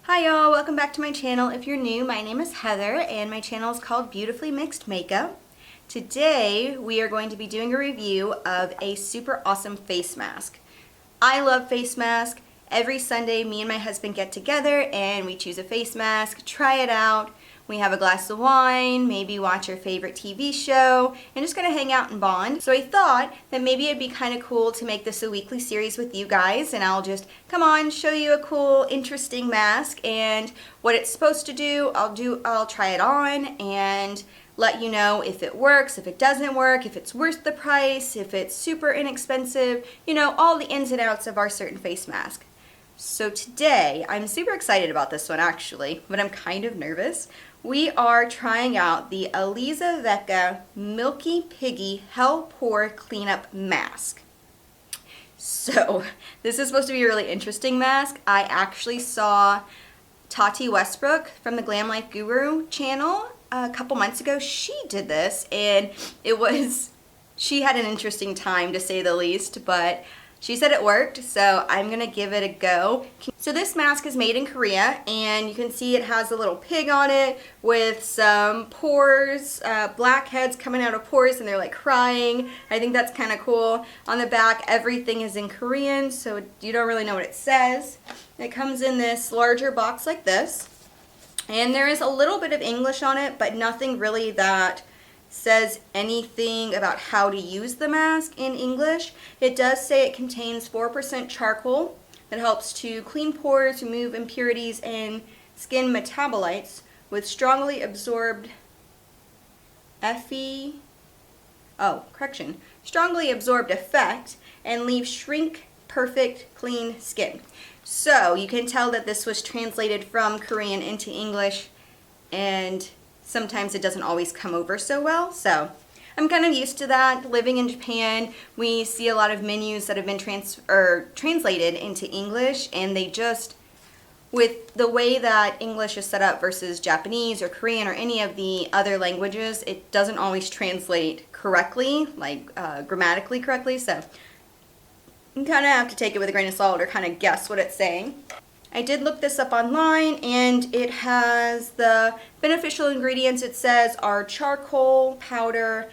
Hi y'all, welcome back to my channel. If you're new, my name is Heather and my channel is called Beautifully Mixed Makeup. Today we are going to be doing a review of a super awesome face mask. I love face masks. Every Sunday me and my husband get together and we choose a face mask, try it out. We have a glass of wine, maybe watch our favorite TV show, and just kind of hang out and bond. So I thought that maybe it'd be kind of cool to make this a weekly series with you guys, and I'll just come on, show you a cool, interesting mask and what it's supposed to do. I'll try it on and let you know if it works, if it doesn't work, if it's worth the price, if it's super inexpensive, you know, all the ins and outs of our certain face mask. So today, I'm super excited about this one actually, but I'm kind of nervous. We are trying out the Aliza Vecca Milky Piggy Hell Pore Cleanup Mask. So this is supposed to be a really interesting mask. I actually saw Tati Westbrook from the Glam Life Guru channel a couple months ago. She did this and she had an interesting time to say the least, but she said it worked, so I'm gonna give it a go. So this mask is made in Korea, and you can see it has a little pig on it with some pores, blackheads coming out of pores, and they're like crying. I think that's kind of cool. On the back, everything is in Korean, so you don't really know what it says. It comes in this larger box like this, and there is a little bit of English on it, but nothing really that says anything about how to use the mask in English. It does say it contains 4% charcoal that helps to clean pores, remove impurities, and skin metabolites with strongly absorbed strongly absorbed effect and leave shrink perfect clean skin. So you can tell that this was translated from Korean into English, and sometimes it doesn't always come over so well, so I'm kind of used to that. Living in Japan, we see a lot of menus that have been translated into English, and they just, with the way that English is set up versus Japanese or Korean or any of the other languages, it doesn't always translate correctly, like grammatically correctly, so you kind of have to take it with a grain of salt or kind of guess what it's saying. I did look this up online, and it has the beneficial ingredients, it says, are charcoal powder,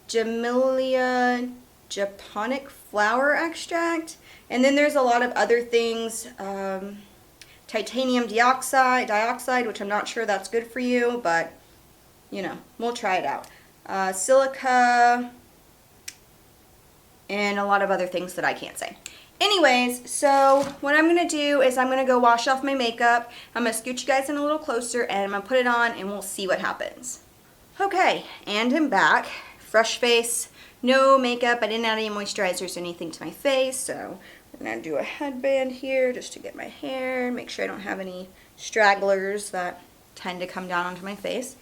Jamelia Japonic flower extract, and then there's a lot of other things, titanium dioxide, which I'm not sure that's good for you, but you know, we'll try it out. Silica, and a lot of other things that I can't say. Anyways, so what I'm going to do is I'm going to go wash off my makeup. I'm going to scoot you guys in a little closer, and I'm going to put it on, and we'll see what happens. Okay, and I'm back. Fresh face, no makeup. I didn't add any moisturizers or anything to my face, so we're going to do a headband here just to get my hair, make sure I don't have any stragglers that tend to come down onto my face.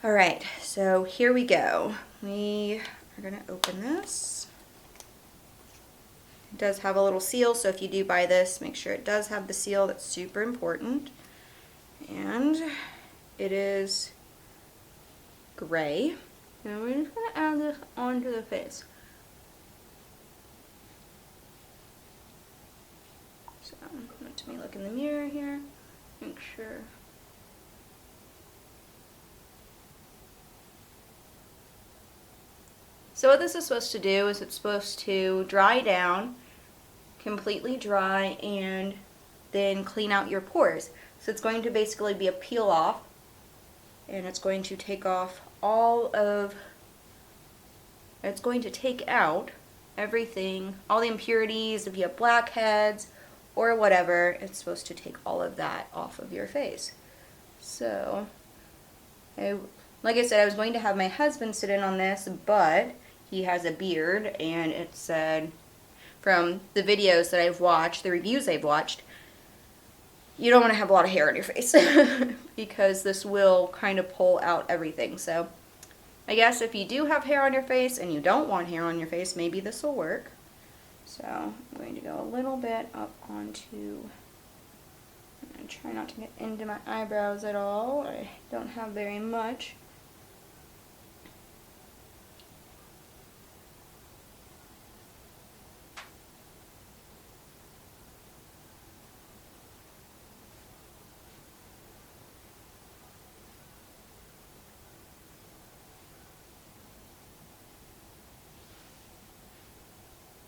Alright, so here we go. We are going to open this. It does have a little seal, so if you do buy this, make sure it does have the seal. That's super important. And it is gray. And we're just going to add this onto the face. So let me look in the mirror here, make sure. So what this is supposed to do is it's supposed to dry down, completely dry, and then clean out your pores. So it's going to basically be a peel off, and it's going to take off it's going to take out everything, all the impurities. If you have blackheads or whatever, it's supposed to take all of that off of your face. So, like I said, I was going to have my husband sit in on this, but he has a beard, and it said, from the videos that I've watched, the reviews I've watched, you don't want to have a lot of hair on your face because this will kind of pull out everything. So I guess if you do have hair on your face and you don't want hair on your face, maybe this will work. So I'm going to go a little bit up onto, I'm going to try not to get into my eyebrows at all. I don't have very much.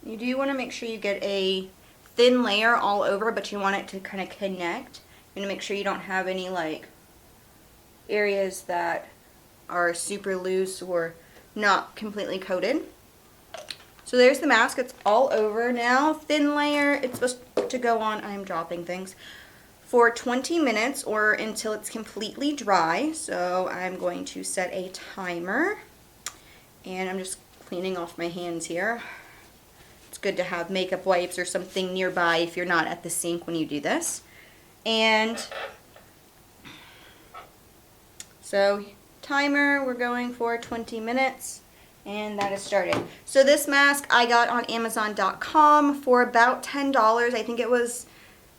You do want to make sure you get a thin layer all over, but you want it to kind of connect. You want to make sure you don't have any like areas that are super loose or not completely coated. So there's the mask, it's all over now. Thin layer, it's supposed to go on, I'm dropping things, for 20 minutes or until it's completely dry. So I'm going to set a timer, and I'm just cleaning off my hands here. It's good to have makeup wipes or something nearby if you're not at the sink when you do this. And so timer, we're going for 20 minutes. And that is started. So this mask I got on Amazon.com for about $10. I think it was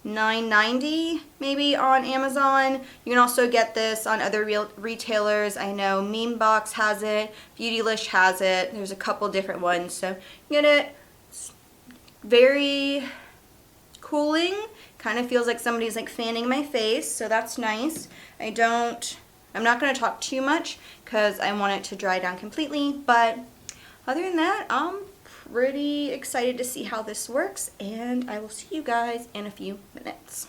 $9.90 maybe on Amazon. You can also get this on other retailers. I know Meme Box has it, Beautylish has it. There's a couple different ones. So you get it. It's very cooling. Kind of feels like somebody's like fanning my face, so that's nice. I'm not going to talk too much because I want it to dry down completely, but other than that, I'm pretty excited to see how this works, and I will see you guys in a few minutes.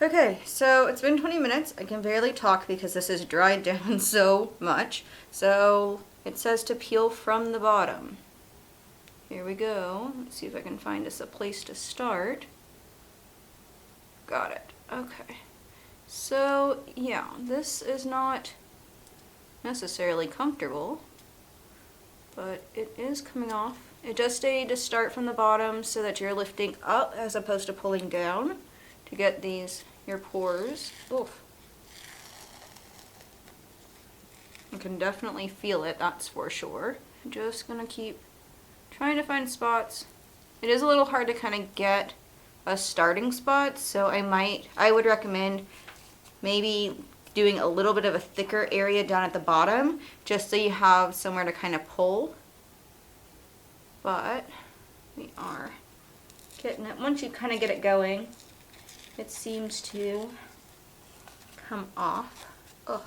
Okay, so it's been 20 minutes. I can barely talk because this has dried down so much. So it says to peel from the bottom. Here we go. Let's see if I can find us a place to start. Got it. Okay. So, yeah, this is not necessarily comfortable, but it is coming off. It does say to start from the bottom so that you're lifting up as opposed to pulling down to get your pores. Oof. You can definitely feel it, that's for sure. I'm just gonna keep trying to find spots. It is a little hard to kind of get a starting spot, so I would recommend maybe doing a little bit of a thicker area down at the bottom just so you have somewhere to kind of pull. But we are getting it. Once you kind of get it going, it seems to come off. Ugh.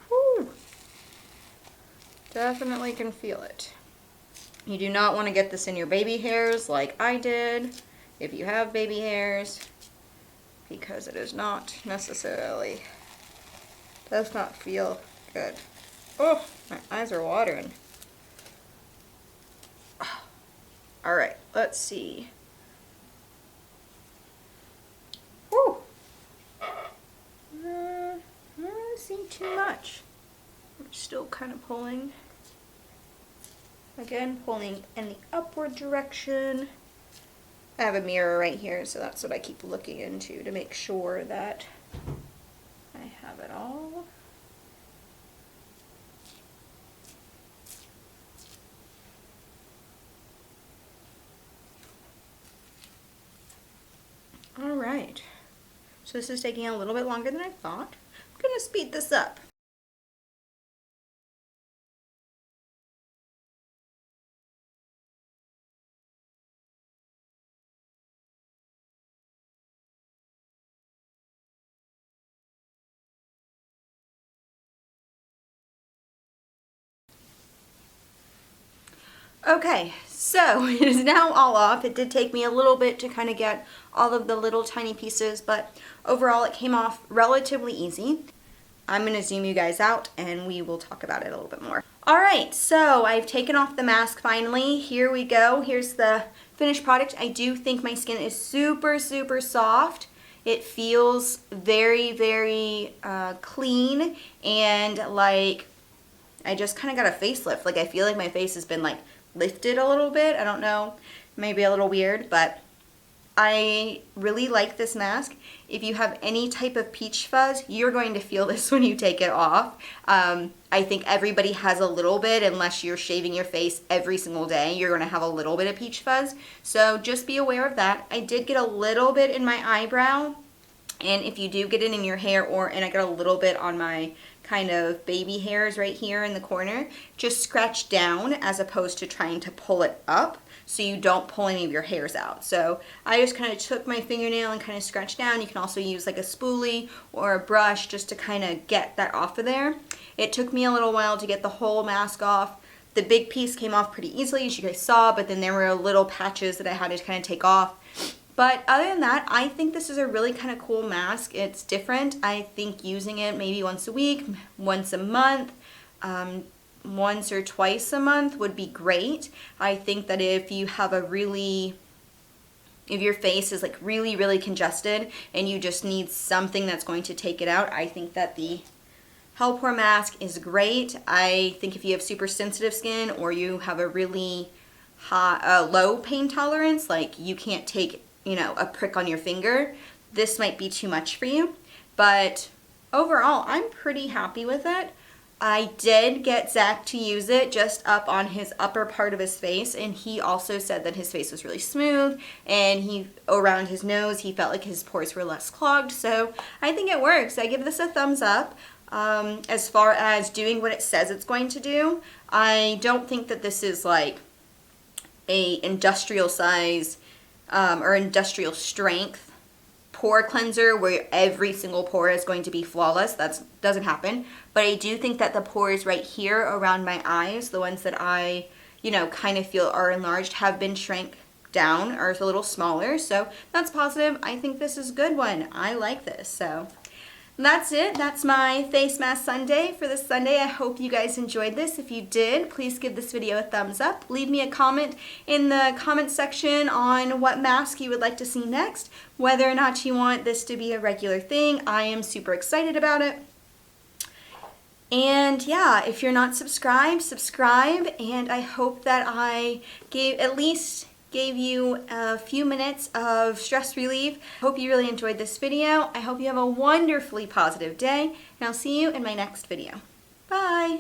Whew. Definitely can feel it. You do not want to get this in your baby hairs like I did if you have baby hairs, because it is not necessarily, does not feel good. Oh, my eyes are watering. All right, let's see. Whew. I don't see too much. I'm still kind of pulling. Again, pulling in the upward direction. I have a mirror right here, so that's what I keep looking into to make sure that I have it all. All right, so this is taking a little bit longer than I thought. I'm gonna speed this up. Okay, so it is now all off. It did take me a little bit to kind of get all of the little tiny pieces, but overall it came off relatively easy. I'm going to zoom you guys out and we will talk about it a little bit more. Alright, so I've taken off the mask finally. Here we go. Here's the finished product. I do think my skin is super, super soft. It feels very, very clean, and like I just kind of got a facelift. Like I feel like my face has been like lifted a little bit. I don't know, maybe a little weird, but I really like this mask. If you have any type of peach fuzz, you're going to feel this when you take it off. I think everybody has a little bit, unless you're shaving your face every single day, you're going to have a little bit of peach fuzz. So just be aware of that. I did get a little bit in my eyebrow, and if you do get it in your hair, and I got a little bit on my kind of baby hairs right here in the corner, just scratch down as opposed to trying to pull it up so you don't pull any of your hairs out. So I just kind of took my fingernail and kind of scratched down. You can also use like a spoolie or a brush just to kind of get that off of there. It took me a little while to get the whole mask off. The big piece came off pretty easily, as you guys saw, but then there were little patches that I had to kind of take off. But other than that, I think this is a really kind of cool mask. It's different. I think using it maybe once a week, once a month, once or twice a month would be great. I think that if you have if your face is like really, really congested and you just need something that's going to take it out, I think that the Pore mask is great. I think if you have super sensitive skin or you have a really low pain tolerance, like you can't take, a prick on your finger, this might be too much for you. But overall, I'm pretty happy with it. I did get Zach to use it just up on his upper part of his face, and he also said that his face was really smooth, and around his nose, he felt like his pores were less clogged. So I think it works. I give this a thumbs up. As far as doing what it says it's going to do, I don't think that this is like a industrial size or industrial strength pore cleanser where every single pore is going to be flawless. That doesn't happen. But I do think that the pores right here around my eyes, the ones that I, kind of feel are enlarged, have been shrank down or is a little smaller. So that's positive. I think this is a good one. I like this. So that's it. That's my face mask Sunday for this Sunday. I hope you guys enjoyed this. If you did, please give this video a thumbs up. Leave me a comment in the comment section on what mask you would like to see next, whether or not you want this to be a regular thing. I am super excited about it. And yeah, if you're not subscribed, subscribe. And I hope that I at least gave you a few minutes of stress relief. Hope you really enjoyed this video. I hope you have a wonderfully positive day, and I'll see you in my next video. Bye!